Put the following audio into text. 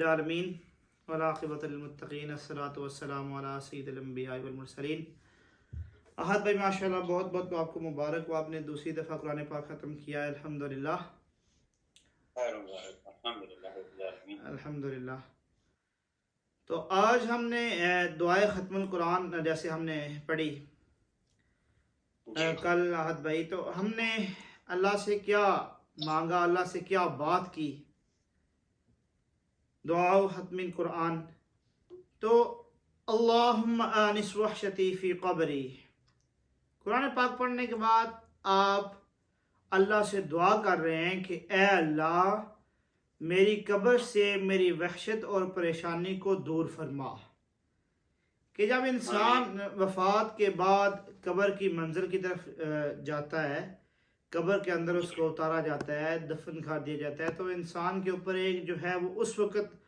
العالمین والعاقبۃ للمتقین الصلاۃ والسلام علی سید الانبیاء والمرسلین۔ احد بھائی ماشاءاللہ بہت بہت آپ کو مبارک ہو، آپ نے دوسری دفعہ قرآن پاک ختم کیا ہے، الحمدللہ الحمدللہ۔ تو آج ہم نے دعائے ختم القرآن جیسے ہم نے پڑھی کل احد بھائی، تو ہم نے اللہ سے کیا مانگا، اللہ سے کیا بات کی دعا ختم القرآن؟ تو اللہم آنس وحشتی فی قبری، قرآن پاک پڑھنے کے بعد آپ اللہ سے دعا کر رہے ہیں کہ اے اللہ میری قبر سے میری وحشت اور پریشانی کو دور فرما۔ کہ جب انسان وفات کے بعد قبر کی منزل کی طرف جاتا ہے، قبر کے اندر اس کو اتارا جاتا ہے، دفن کر دیا جاتا ہے، تو انسان کے اوپر ایک جو ہے وہ اس وقت